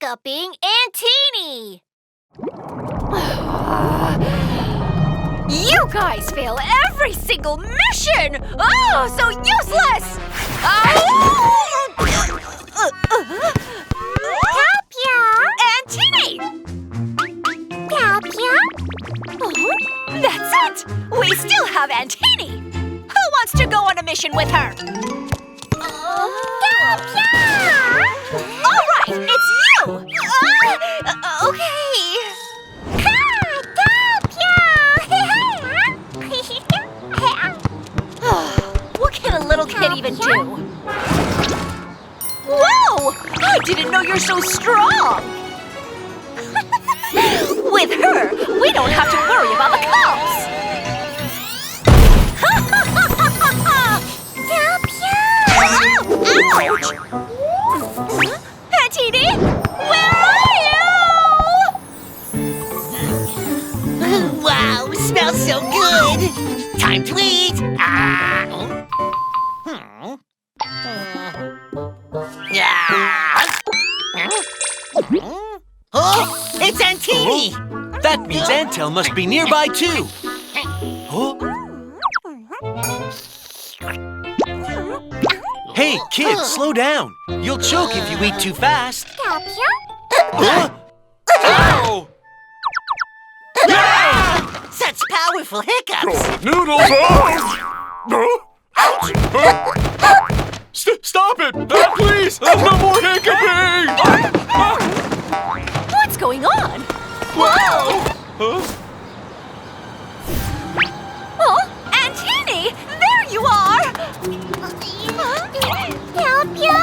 Hiccuping Antini! You guys fail every single mission! Oh, so useless! Antini! That's it! We still have Antini! Who wants to go on a mission with her? All right, it's you! Okay. What can a little kid even do? Whoa! I didn't know you're so strong! With her, we don't have to worry about the cops! Ouch! Antini, where are you? Wow, smells so good! Time to eat! Oh, it's Antini! That means Antel must be nearby, too. Hey, kids, slow down. You'll choke if you eat too fast. Ow! Such powerful hiccups! Noodles! Stop it! Please! No more hiccuping! What's going on? Whoa! Oh, Antini! There you are! Help you!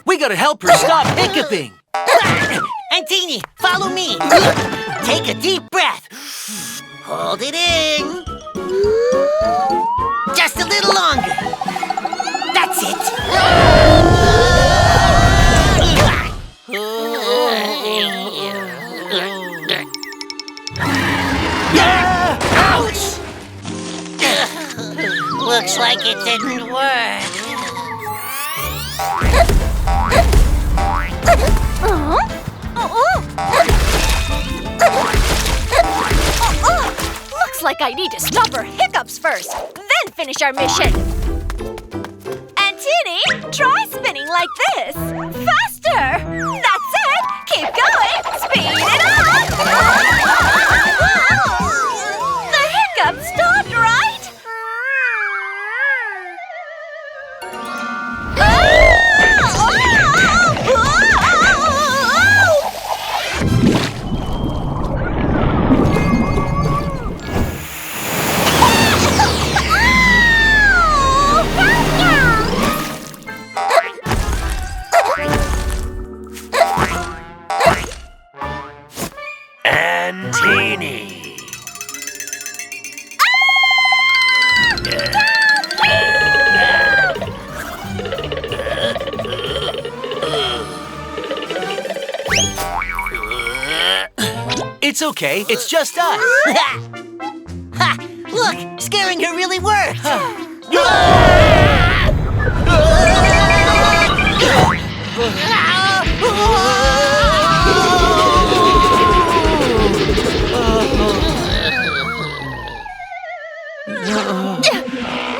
We gotta help her stop hiccuping. Antini, follow me! Take a deep breath. Hold it in. Just a little longer. That's it. Ouch! Looks like it didn't work. Looks like I need to stop her hiccups first, then finish our mission. Antini, try spinning like this. Faster! That's it! Keep going! Speed it up! The hiccups stopped, right? Antini. It's okay, it's just us. Ha! Look, scaring her really worked.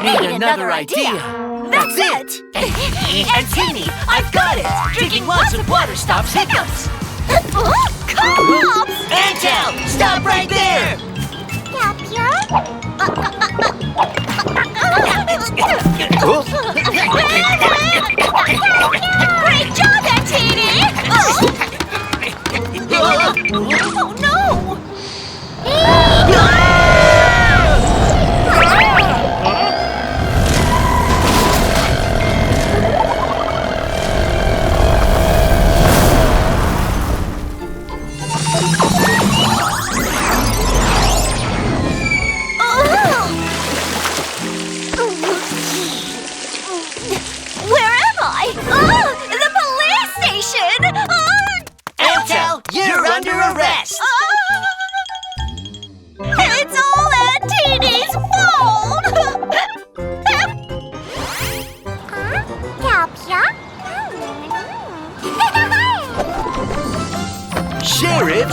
Need another idea. That's it! Antini, I've got it! Drinking lots of water stops hiccups! Cops! Antel, stop right there! Great job, Antini! Oh no!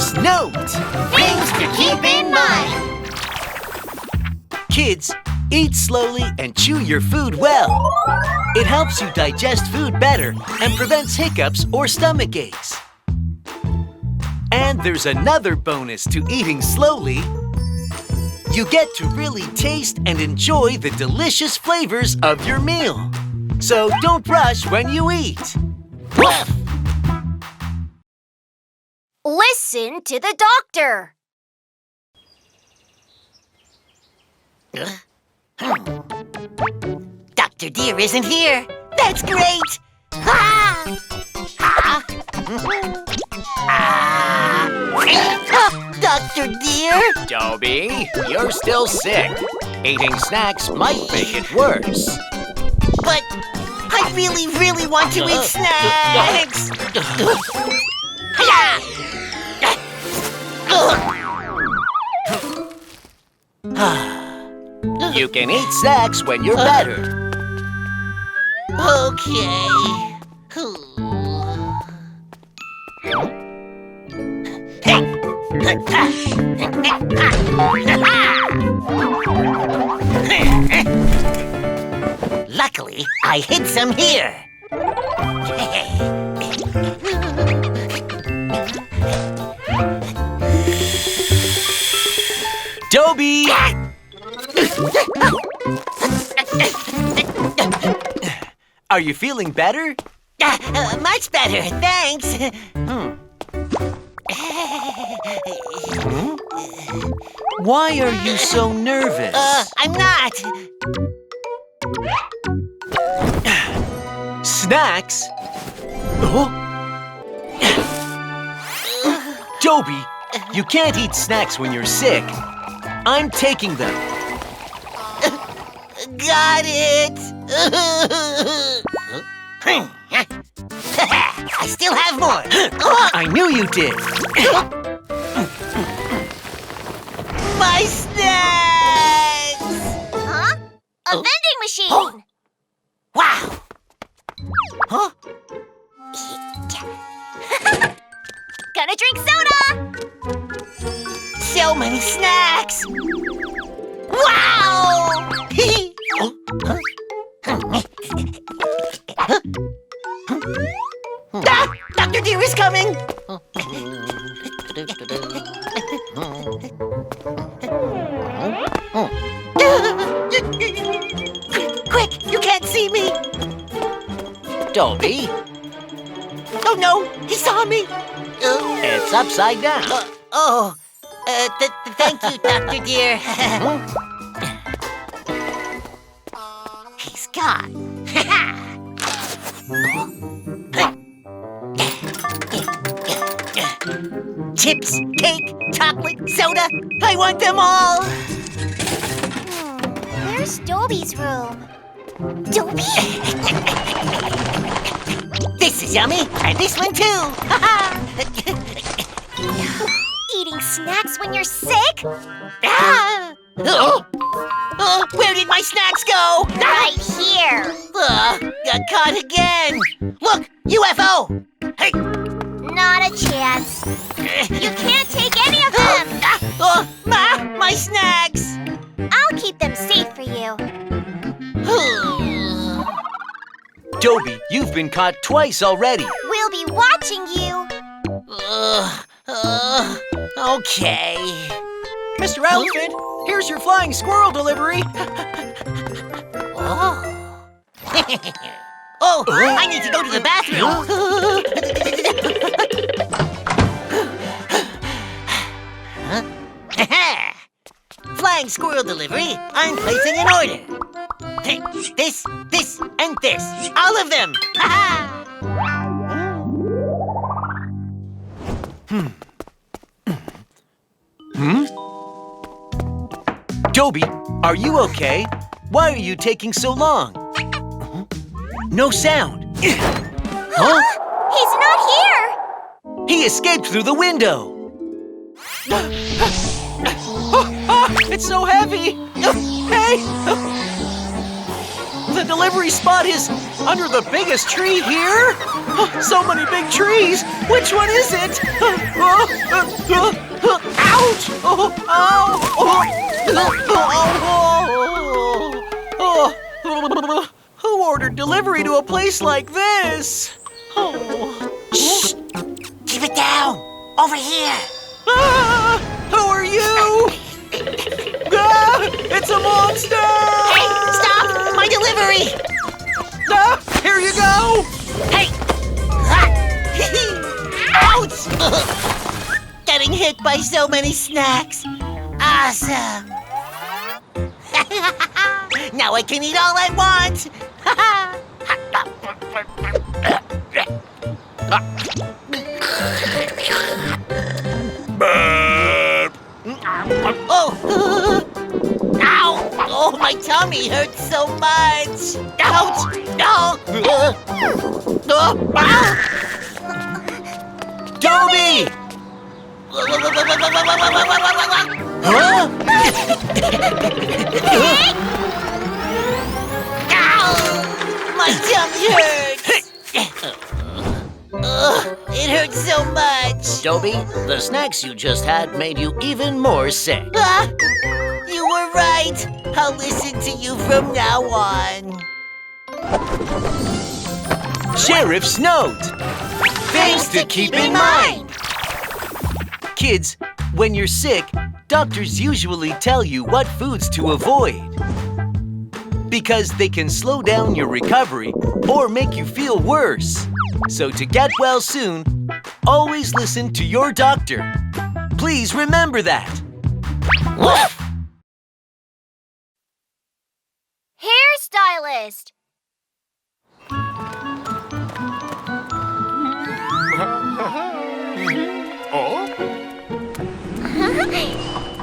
Doctor's note. Things to keep in mind. Kids, eat slowly and chew your food well. It helps you digest food better and prevents hiccups or stomach aches. And there's another bonus to eating slowly. You get to really taste and enjoy the delicious flavors of your meal. So don't rush when you eat. Woof! Listen to the doctor. Dr. Deer isn't here. That's great! Ah! Ah! Ah! Dr. Deer? Dobby, you're still sick. Eating snacks might make it worse. But I really, really want to eat snacks! Hi-ya! You can eat snacks when you're better. Okay. Luckily, I hid some here. Dobby! Are you feeling better? Much better, thanks. Why are you so nervous? I'm not. Snacks? Oh? Dobby, you can't eat snacks when you're sick. I'm taking them. Got it. I still have more. I knew you did. My snacks! Huh? A vending machine. Wow. Huh? Gonna drink soda. So many snacks. Wow! Dr. Deer is coming! Quick, you can't see me! Dobby, Oh no, he saw me! it's upside down. Thank you, Dr. Deer. He's gone. Chips, cake, chocolate, soda. I want them all. Where's Dobby's room? Dobby? This is yummy, and this one too. Eating snacks when you're sick? Ah! Where did my snacks go? Right here. Got caught again. Look, UFO. Hey. Not a chance. You can't take any of them. My snacks. I'll keep them safe for you. Dobby, you've been caught twice already. We'll be watching you. Okay. Mr. Elephant, here's your flying squirrel delivery. I need to go to the bathroom. Flying squirrel delivery. I'm placing an order. This, and this. All of them. Dobby, are you okay? Why are you taking so long? No sound. Huh? He's not here. He escaped through the window. It's so heavy. Hey! The delivery spot is under the biggest tree here. So many big trees. Which one is it? Ouch! Who ordered delivery to a place like this? Shh! Keep it down! Over here! Who are you? It's a monster! Hey, stop! My delivery! Here you go! Hey! Ouch! Getting hit by so many snacks. Awesome! Now I can eat all I want! Oh! Ow! Oh, my tummy hurts so much! Ouch! No! Toby! Huh? Ow! My tummy hurts! It hurts so much! Toby, the snacks you just had made you even more sick. You were right! I'll listen to you from now on. Sheriff's note. Things to keep in mind. Kids, when you're sick, doctors usually tell you what foods to avoid. Because they can slow down your recovery or make you feel worse. So to get well soon, always listen to your doctor. Please remember that. Woof! Hairstylist.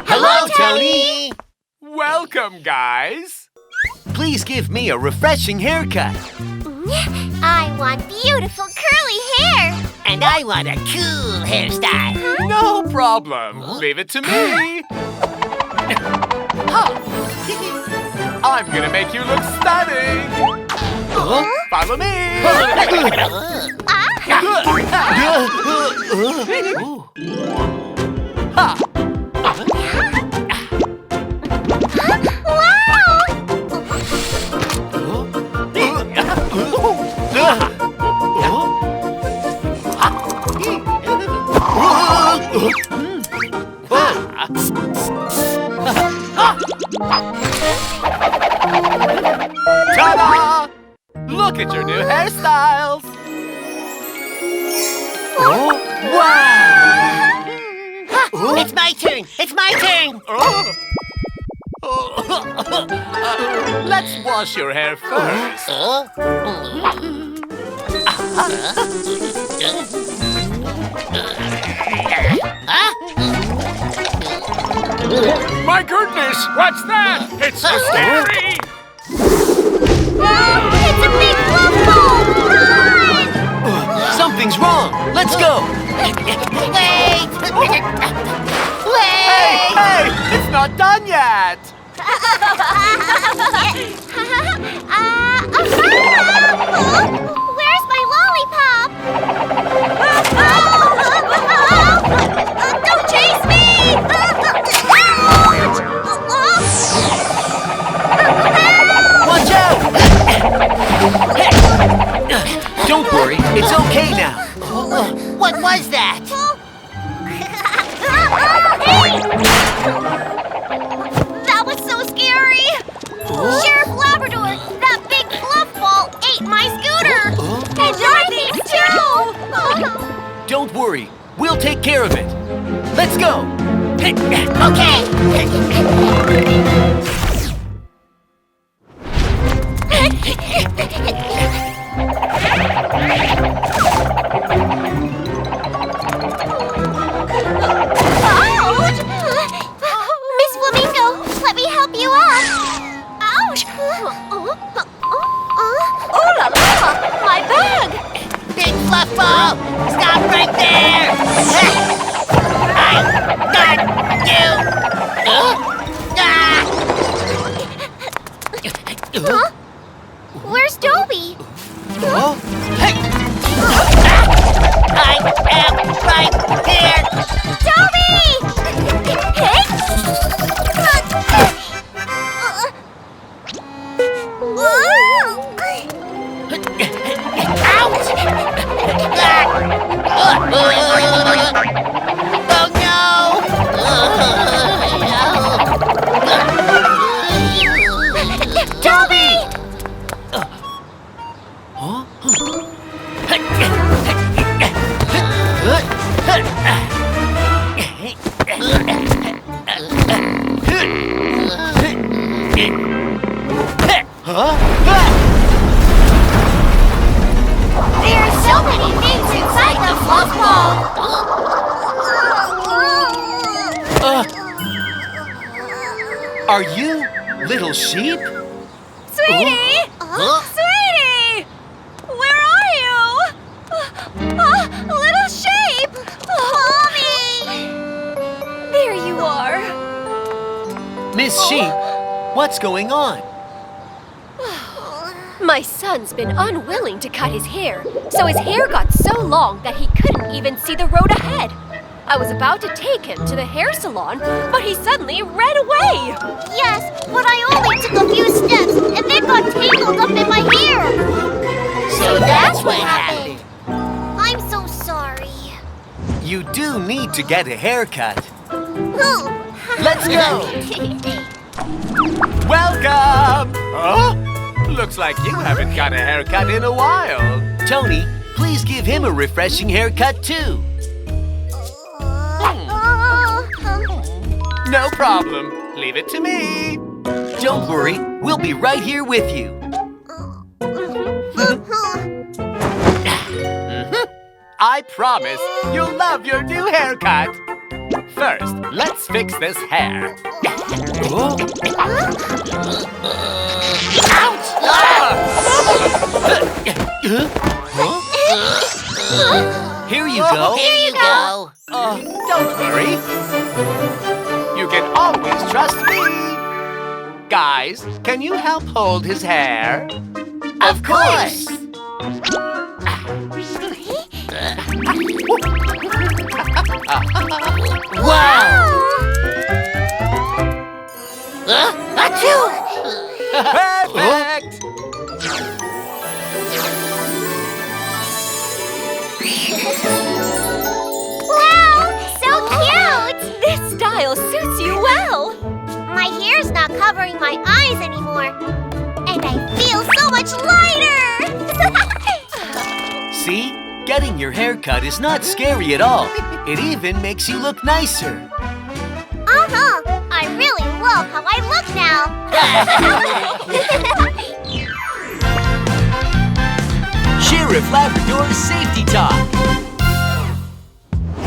Hello, Tony. Welcome, guys. Please give me a refreshing haircut. I want beautiful curly hair. And I want a cool hairstyle. No problem. Leave it to me. I'm gonna make you look stunning. Follow me. Ta-da! Look at your new hairstyles. Wow! It's my turn! It's my turn! Let's wash your hair first. My goodness, what's that? It's so scary! It's a big fluff ball. Run! Something's wrong. Let's go. Wait! Wait! Hey, it's not done yet. Where's my lollipop? Don't chase me! Watch out! Don't worry. It's okay now. What was that? That was so scary! Sheriff Labrador, that big fluff ball ate my scooter! And Dorothy's too! Don't worry. We'll take care of it. Let's go. Okay! Ouch! Miss Flamingo, let me help you up! Ouch! Oh la la! My bag! Big fluff ball! Stop right there! I got you! Are you little sheep? Sweetie! Sweetie! Where are you? Little sheep! Mommy! There you are. Miss Sheep, what's going on? My son's been unwilling to cut his hair, so his hair got so long that he couldn't even see the road ahead. I was about to take him to the hair salon, but he suddenly ran away. Yes, but I only took a few steps and then got tangled up in my hair. So that's what happened. I'm so sorry. You do need to get a haircut. Let's go! Welcome! Huh? Looks like you haven't got a haircut in a while. Tony, please give him a refreshing haircut too. No problem. Leave it to me. Don't worry, we'll be right here with you. I promise you'll love your new haircut. First, let's fix this hair. Ouch! Here you go. Here you go. Don't worry. You can always trust me. Guys, can you help hold his hair? Of course. Wow! Achoo! Perfect! Wow, so cute! This style suits you well. My hair's not covering my eyes anymore. And I feel so much lighter! See? Getting your hair cut is not scary at all. It even makes you look nicer. I really love how I look now. Sheriff Labrador's Safety Talk.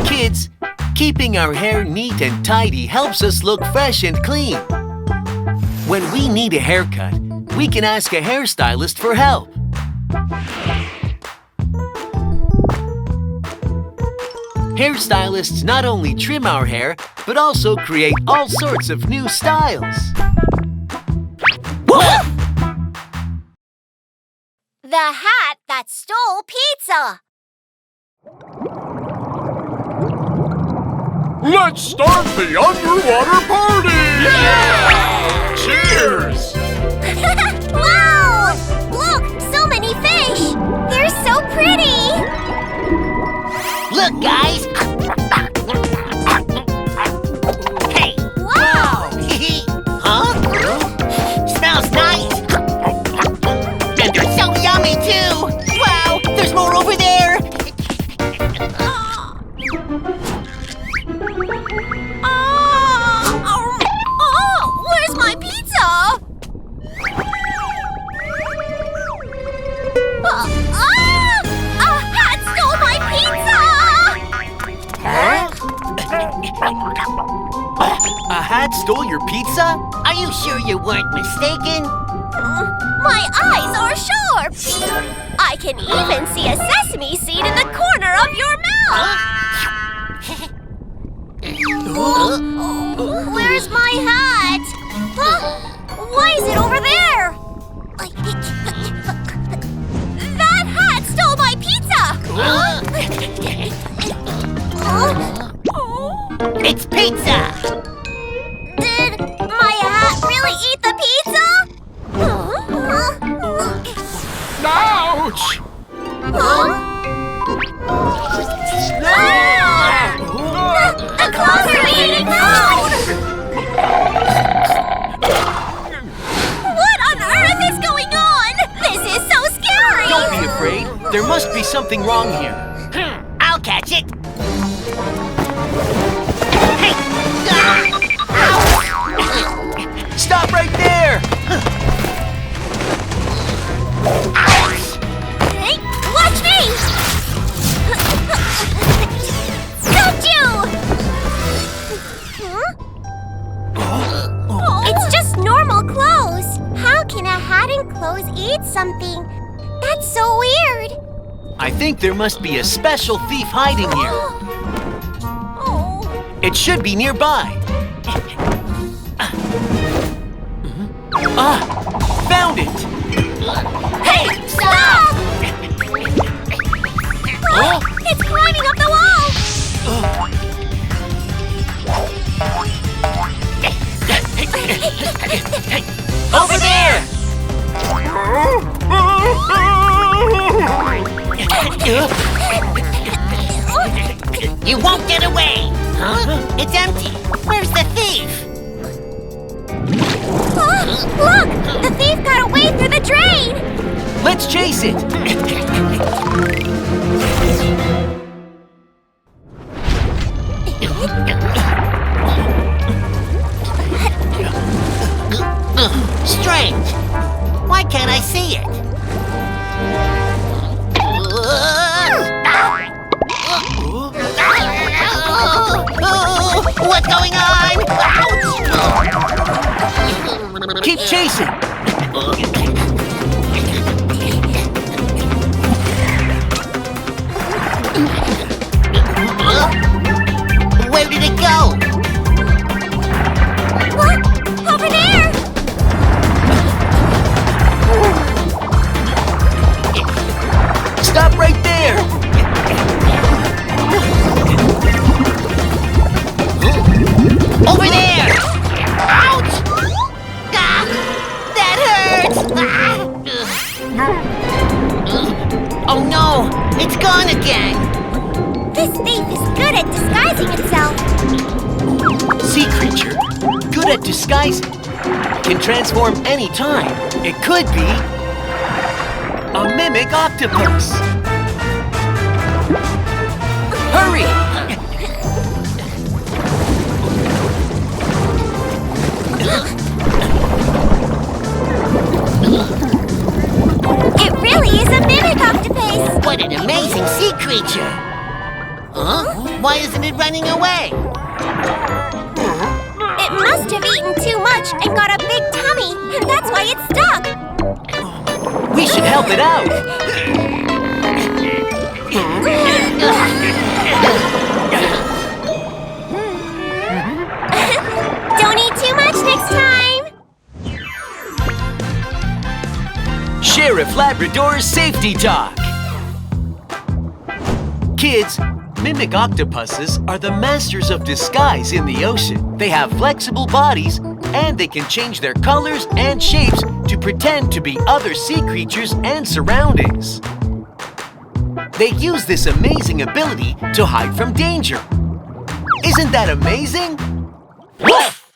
Kids, keeping our hair neat and tidy helps us look fresh and clean. When we need a haircut, we can ask a hairstylist for help. Hairstylists not only trim our hair, but also create all sorts of new styles. The hat that stole pizza. Let's start the underwater party! Yeah! Cheers! Wow! Look, so many fish. They're so pretty. Look, guys. Hey. Wow! Huh? Smells nice. And they're so yummy, too. Wow, there's more over there. Where's my pizza? A hat stole my pizza! A hat stole your pizza? Are you sure you weren't mistaken? My eyes are sharp! I can even see a sesame seed in the corner of your mouth! Where's my hat? Why is it over there? That hat stole my pizza! It's pizza! Did my hat really eat the pizza? Ouch! The claws are eating food! What on earth is going on? This is so scary! Don't be afraid. There must be something wrong here. I'll catch it. Hey! Stop right there! Hey, watch me! Got you! It's just old clothes eat something. That's so weird. I think there must be a special thief hiding here. Oh. It should be nearby. Found it! Hey, stop! Oh, it's climbing up the wall! Over there! You won't get away! Huh? It's empty. Where's the thief? Oh, look! The thief got away through the drain! Let's chase it! Strange. Why can't I see it? What's going on? Ouch! Keep chasing! Where did it go? What? Over there! Stop right there! Over there! Ouch! Ah, that hurts! Oh no! It's gone again! This thief is good at disguising itself. Sea creature, good at disguising. Can transform any time. It could be a mimic octopus. Hurry! It really is a mimic octopus. What an amazing sea creature! Huh? Why isn't it running away? It must have eaten too much and got a big tummy, and that's why it's stuck. We should help it out. Don't eat too much next time. Sheriff Labrador's Safety Talk. Kids, mimic octopuses are the masters of disguise in the ocean. They have flexible bodies, and they can change their colors and shapes to pretend to be other sea creatures and surroundings. They use this amazing ability to hide from danger. Isn't that amazing? Woof!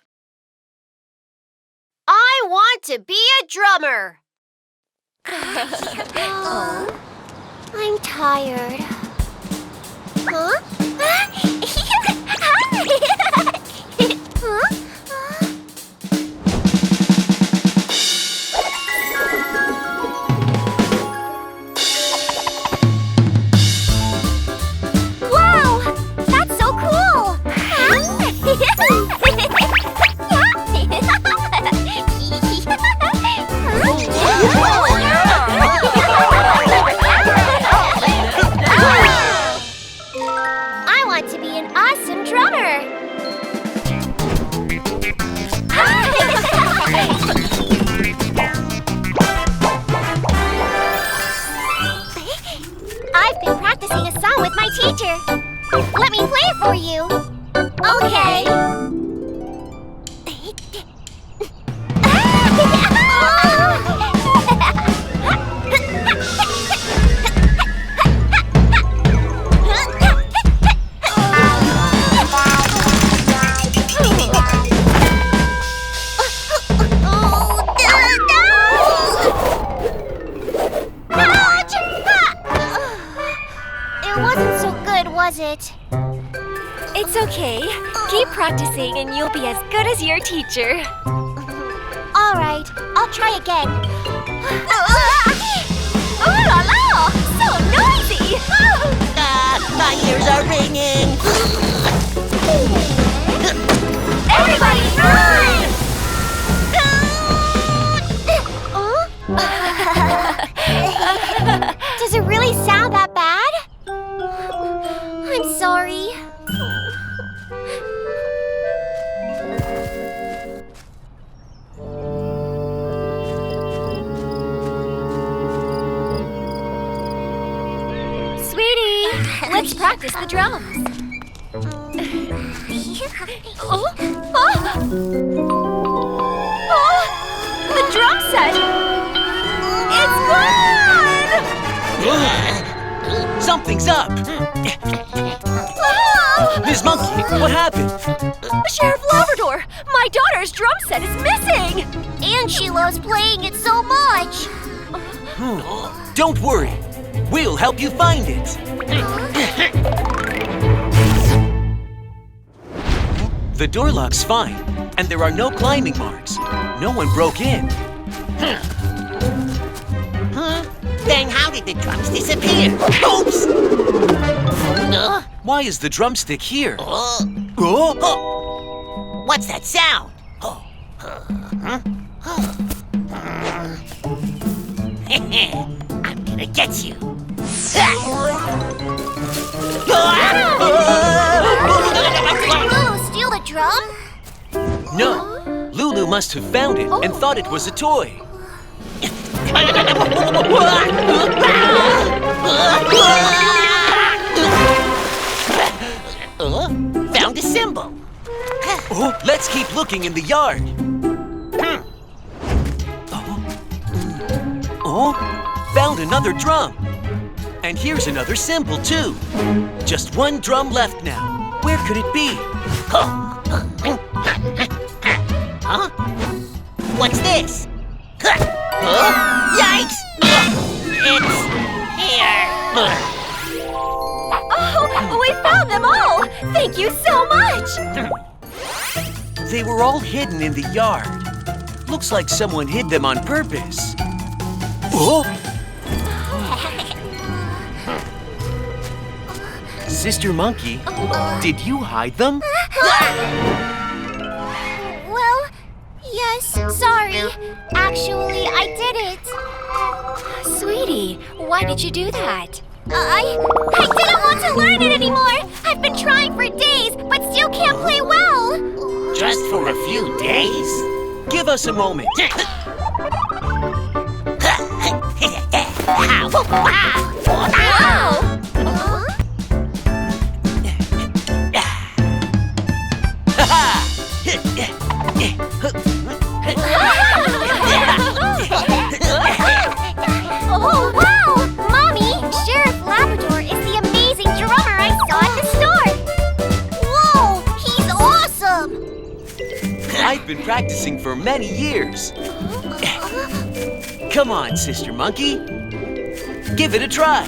I want to be a drummer. I'm tired. Huh? Wow! That's so cool! I want to be an awesome drummer! I've been practicing a song with my teacher. Let me play it for you. Okay. It wasn't so good, was it? It's okay. Keep practicing and you'll be as good as your teacher. All right, I'll try again. Oh la la! So noisy! My ears are ringing! Everybody run! Let's practice the drums. Oh, the drum set! It's gone! Something's up! Ms. Monkey, what happened? Sheriff Labrador, my daughter's drum set is missing! And she loves playing it so much. Don't worry. We'll help you find it. The door lock's fine, and there are no climbing marks. No one broke in. Then how did the drums disappear? Oops! Why is the drumstick here? Oh, what's that sound? I'm gonna get you. Did Lulu steal the drum? No. Lulu must have found it and thought it was a toy. Found a symbol. Oh, let's keep looking in the yard. Oh, found another drum. And here's another symbol, too. Just one drum left now. Where could it be? Huh? What's this? Yikes! It's here. Oh, we found them all! Thank you so much! They were all hidden in the yard. Looks like someone hid them on purpose. Oh! Sister Monkey, did you hide them? Well, yes, sorry. Actually, I didn't. Sweetie, why did you do that? I didn't want to learn it anymore. I've been trying for days, but still can't play well. Just for a few days? Give us a moment. Wow! Oh, wow! Mommy, Sheriff Labrador is the amazing drummer I saw at the store. Whoa, he's awesome! I've been practicing for many years. Come on, Sister Monkey. Give it a try.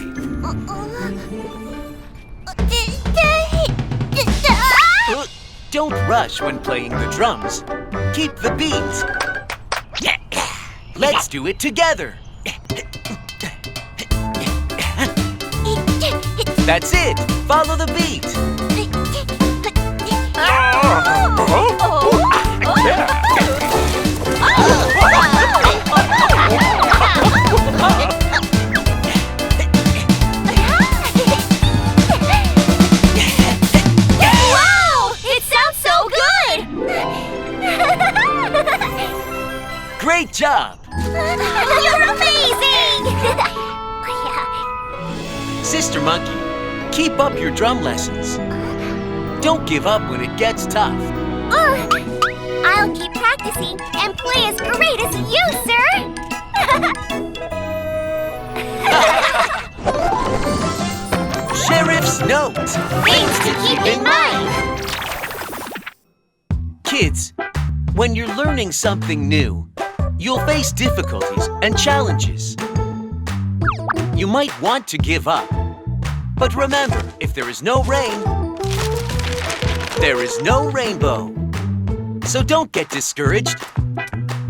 Don't rush when playing the drums. Keep the beat. Let's do it together. That's it. Follow the beat. Wow! It sounds so good! Great job. You're amazing! Sister Monkey, keep up your drum lessons. Don't give up when it gets tough. I'll keep practicing and play as great as you, sir! Sheriff's note. Things to keep in mind! Kids, when you're learning something new, you'll face difficulties and challenges. You might want to give up. But remember, if there is no rain, there is no rainbow. So don't get discouraged.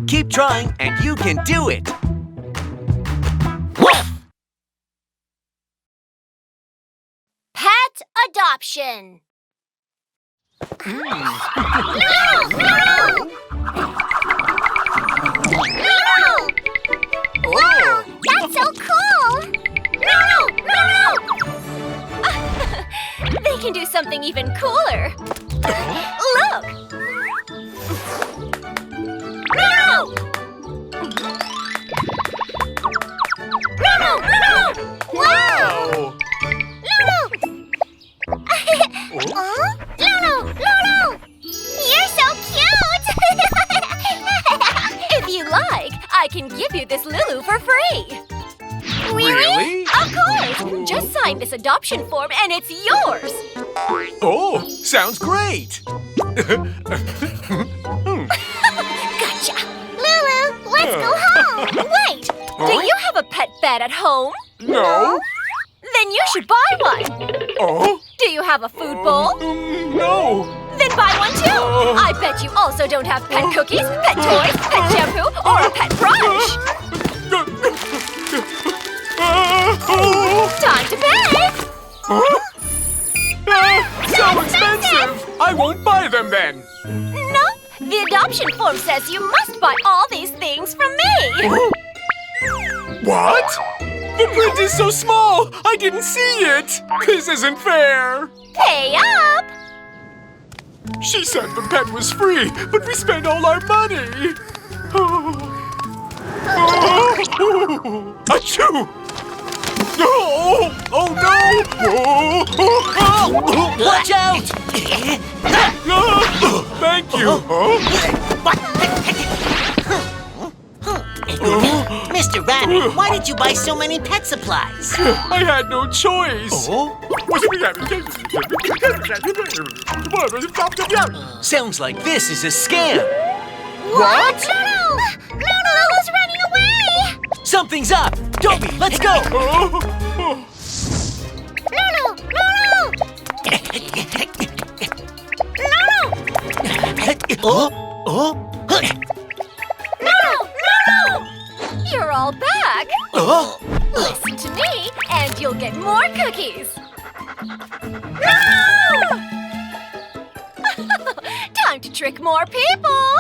Keep trying and you can do it. Woof! Pet adoption. Wow, that's so cool! They can do something even cooler. Look! Wow! this Lulu for free. Really? Of course! Just sign this adoption form and it's yours! Oh, sounds great. Gotcha! Lulu, let's go home. Wait! Do you have a pet bed at home? No. Then you should buy one! Oh? Do you have a food bowl? No. Then buy one too! I bet you also don't have pet cookies, pet toys, pet shampoo, or a pet brush! Time to pay! So expensive! I won't buy them then. No, the adoption form says you must buy all these things from me! What? The print is so small! I didn't see it! This isn't fair! Pay up! She said the pet was free, but we spent all our money! Achoo! Oh, oh no! Oh, Watch out! thank you! Mr. Rabbit, why did you buy so many pet supplies? I had no choice! Sounds like this is a scam. What? Lulu's running away. Something's up. Dobie, let's go. Lulu. You're all back! Listen to me, and you'll get more cookies! Time to trick more people!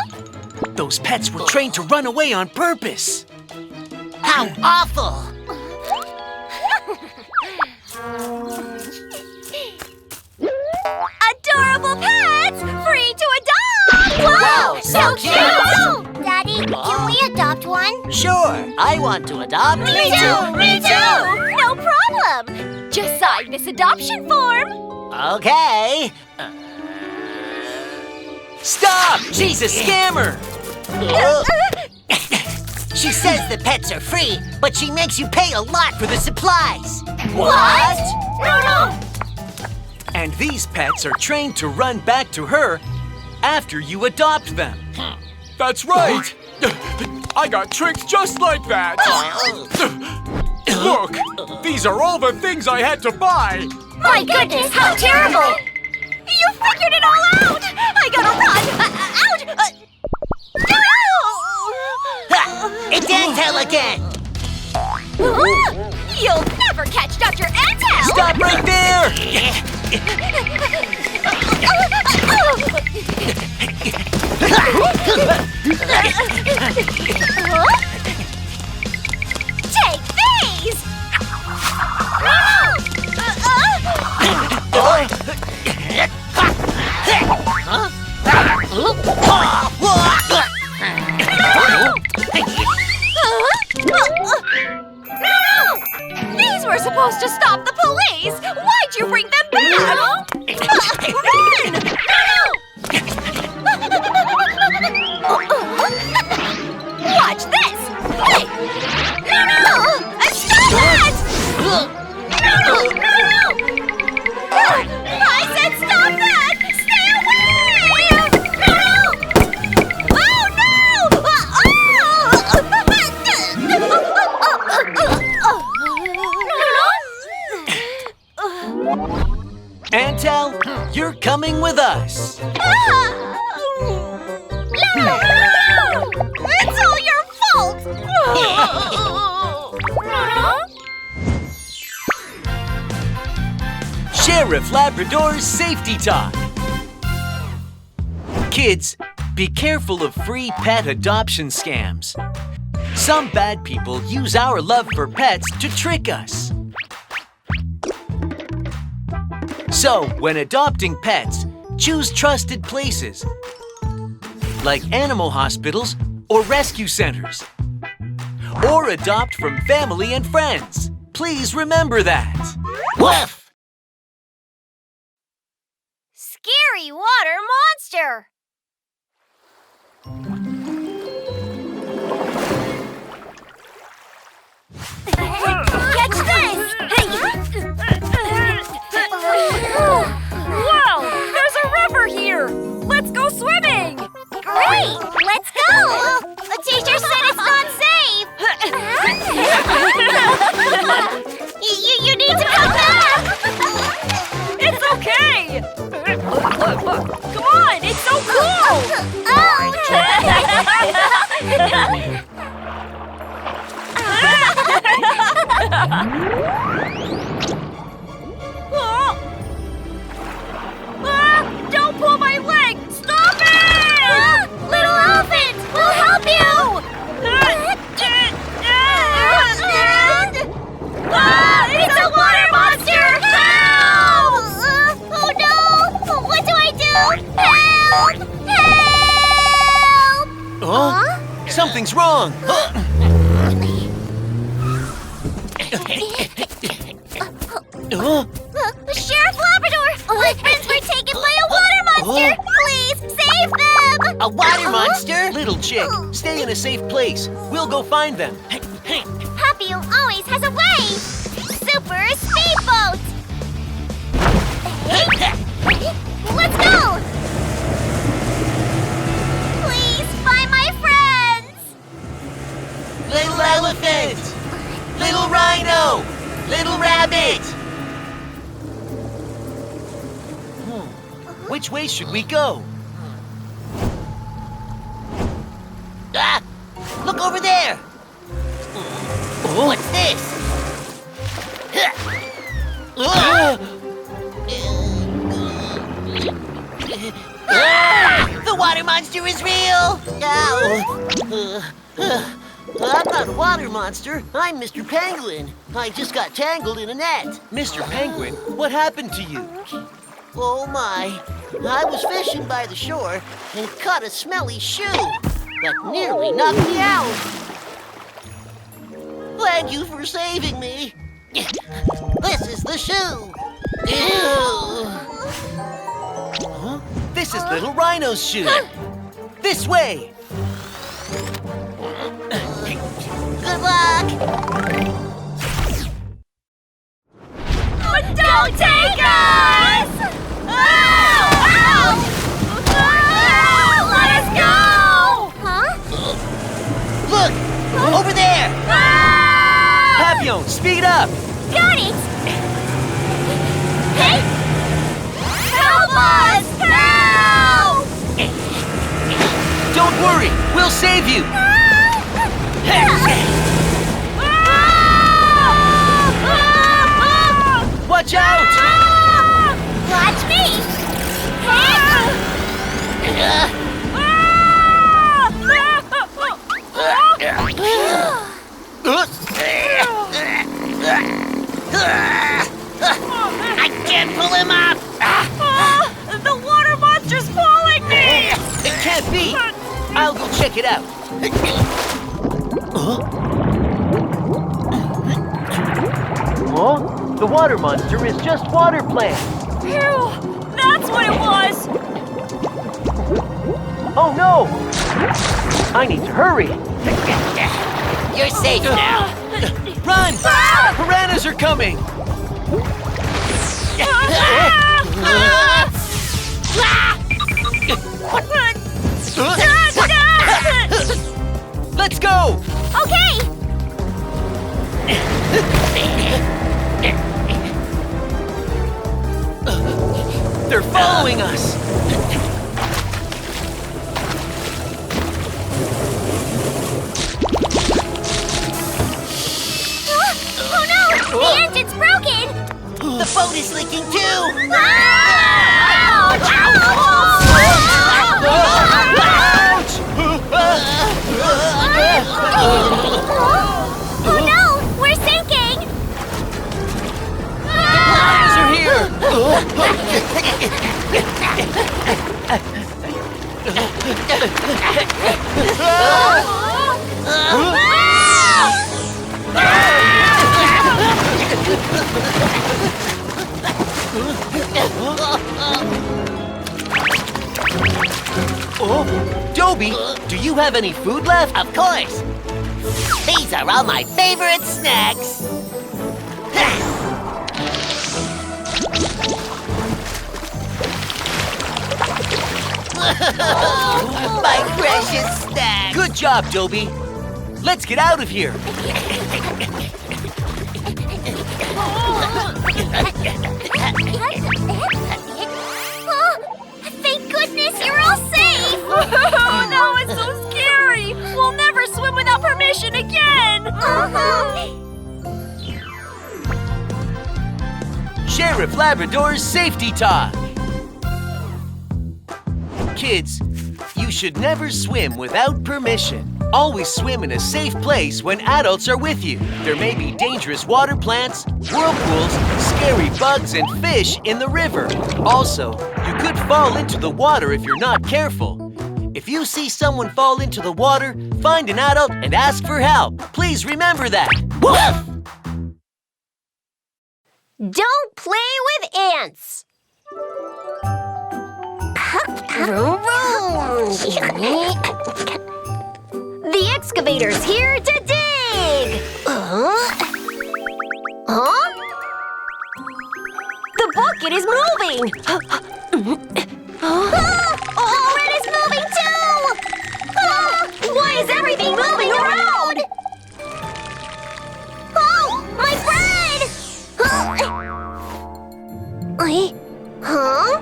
Those pets were trained to run away on purpose. How awful! Adorable pets! Free to adopt! Wow, so cute! Daddy, can we adopt one? Sure, I want to adopt. Me too! Me too! No problem! Just sign this adoption form! Okay. Stop! She's a scammer. She says the pets are free, but she makes you pay a lot for the supplies. What? No! And these pets are trained to run back to her after you adopt them. That's right! I got tricked just like that! Look! These are all the things I had to buy! My goodness, how terrible! You figured it all out! I gotta run! Out! It's Antel again! You'll never catch Dr. Antel! Stop right there! Take these! These were supposed to stop the police! Why'd you bring them back? Run! Watch this! Hey! Stop it! I said stop that! Stay away! Oh no! Antel, you're coming with us. It's all your fault! Sheriff Labrador's Safety Talk. Kids, be careful of free pet adoption scams. Some bad people use our love for pets to trick us. So, when adopting pets, choose trusted places, like animal hospitals or rescue centers. Or adopt from family and friends. Please remember that. Woof! Scary water monster! Catch this! Wow! There's a river here! Let's go swimming! Great! Let's go! The teacher said it's not safe! You need to come back! It's okay! Come on! It's so cool! Don't pull my leg! Stop it! Little elephant! We'll help you! It's a water monster! Help! Oh no! What do I do? Help! Help! Huh? Something's wrong. Sheriff Labrador! My friends were taken by a water monster! Please, save them! A water monster? Little chick, stay in a safe place. We'll go find them. Happy always has a way! Super speedboat! Let's go! Please, find my friends! Little elephant! Little rhino! Little rabbit! Which way should we go? Ah! Look over there! What's this? The water monster is real! Ow! I'm not a water monster. I'm Mr. Penguin. I just got tangled in a net. Mr. Penguin, what happened to you? Oh my. I was fishing by the shore and caught a smelly shoe that nearly knocked me out. Thank you for saving me. This is the shoe. Ew. Huh? This is Little Rhino's shoe. This way. Good luck. Don't take us! Let us go! Huh? Look, over there. Papillon, speed up. Got it! Hey! Help us! Help! Don't worry, we'll save you. Watch out! Watch me! I can't pull him up. The water monster's pulling me! It can't be. I'll go check it out. Huh? The water monster is just water plants. Phew! That's what it was! Oh no! I need to hurry. You're safe now. Run! Piranhas are coming! Let's go! Okay! They're following us! Oh no! The engine's broken! The boat is leaking too. Ouch! Oh no! We're sinking! Piranhas are here! Oh, Dobie, do you have any food left? Of course. These are all my favorite snacks. My precious snack. Good job, Dobie. Let's get out of here. Oh, thank goodness you're all safe! Oh, that was so scary! We'll never swim without permission again! Sheriff Labrador's Safety Talk. Kids, you should never swim without permission. Always swim in a safe place when adults are with you. There may be dangerous water plants, whirlpools, scary bugs, and fish in the river. Also, you could fall into the water if you're not careful. If you see someone fall into the water, find an adult and ask for help. Please remember that. Woof! Don't play with ants! The excavator's here to dig! The bucket is moving! Oh, it is moving too! Why is everything moving around? Oh, my bread! Huh?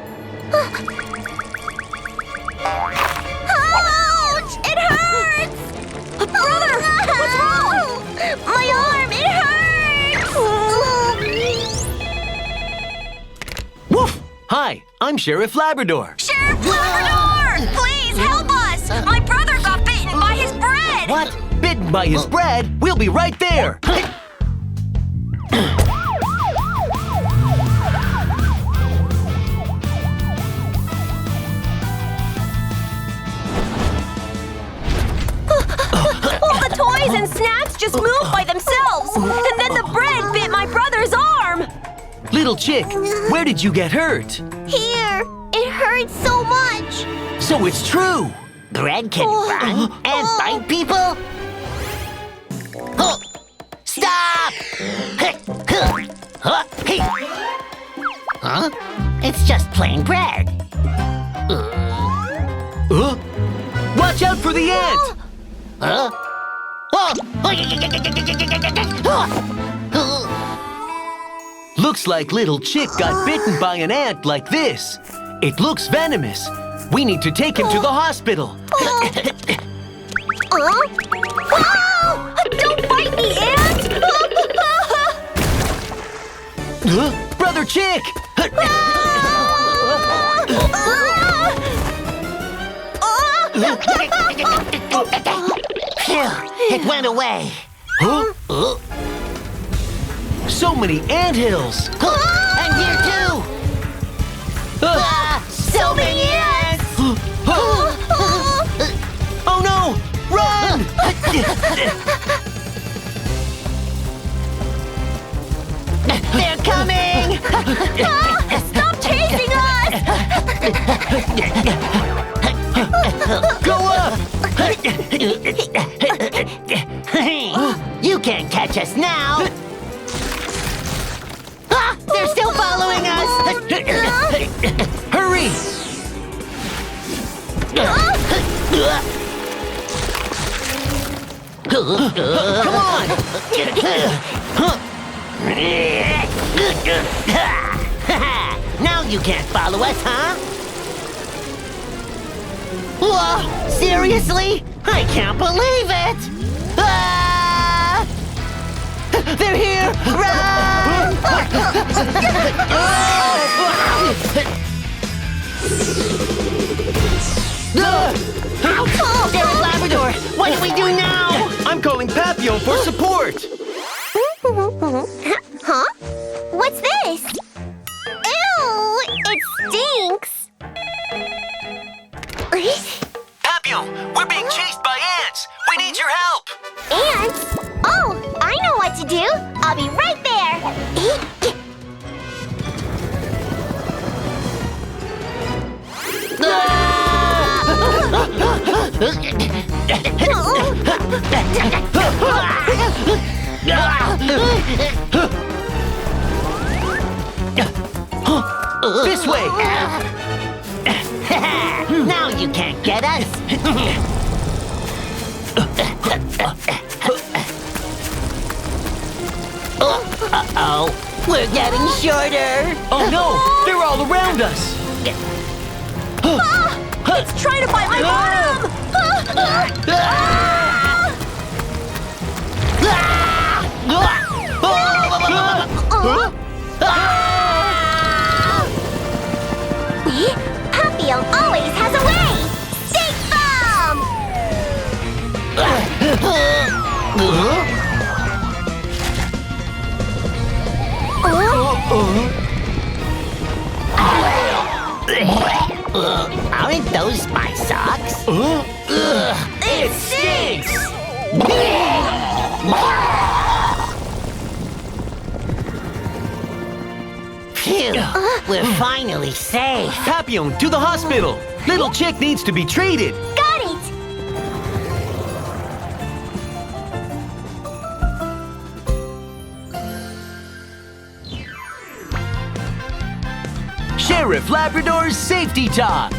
Ouch! It hurts! Brother, what's wrong? My arm, it hurts! Woof! Hi, I'm Sheriff Labrador. Sheriff Labrador! Please help us! My brother got bitten by his bread! What? Bitten by his bread? We'll be right there. All the toys and snacks just moved by themselves! And then the bread bit my brother's arm! Little chick, where did you get hurt? Here! It hurts so much! So it's true. Bread can run and bite people? Stop! Huh? It's just plain bread. Watch out for the ant! Huh? Looks like little chick got bitten by an ant like this. It looks venomous. We need to take him to the hospital. Oh! Don't bite me, ant! Brother Chick! Phew, it went away. Huh? So many anthills! And here too! So many ants! Oh no! Run! They're coming! Stop chasing us! Go up! You can't catch us now! They're still following us! Hurry! Come on! Now you can't follow us, huh? Whoa, seriously? I can't believe it! Ah! They're here! Run! Sheriff Labrador, what do we do now? I'm calling Papillon for support! Huh? What's this? Ew! It stinks! Papillon, we're being chased by ants! We need your help! Ants? Oh, I know what to do! I'll be right there! This way! Now you can't get us. Uh-oh, we're getting shorter. Oh no! They're all around us! It's trying to bite my bottom! Papillon always has a way! Stink bomb! Aren't those my socks? It stinks! Phew, we're finally safe. Papillon, to the hospital! Little Chick needs to be treated! Got it! Sheriff Labrador's Safety Talk!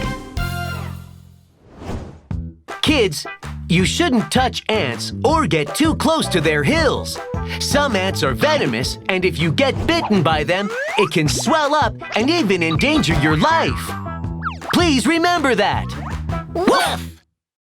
Kids, you shouldn't touch ants or get too close to their hills. Some ants are venomous, and if you get bitten by them, it can swell up and even endanger your life. Please remember that. Woof!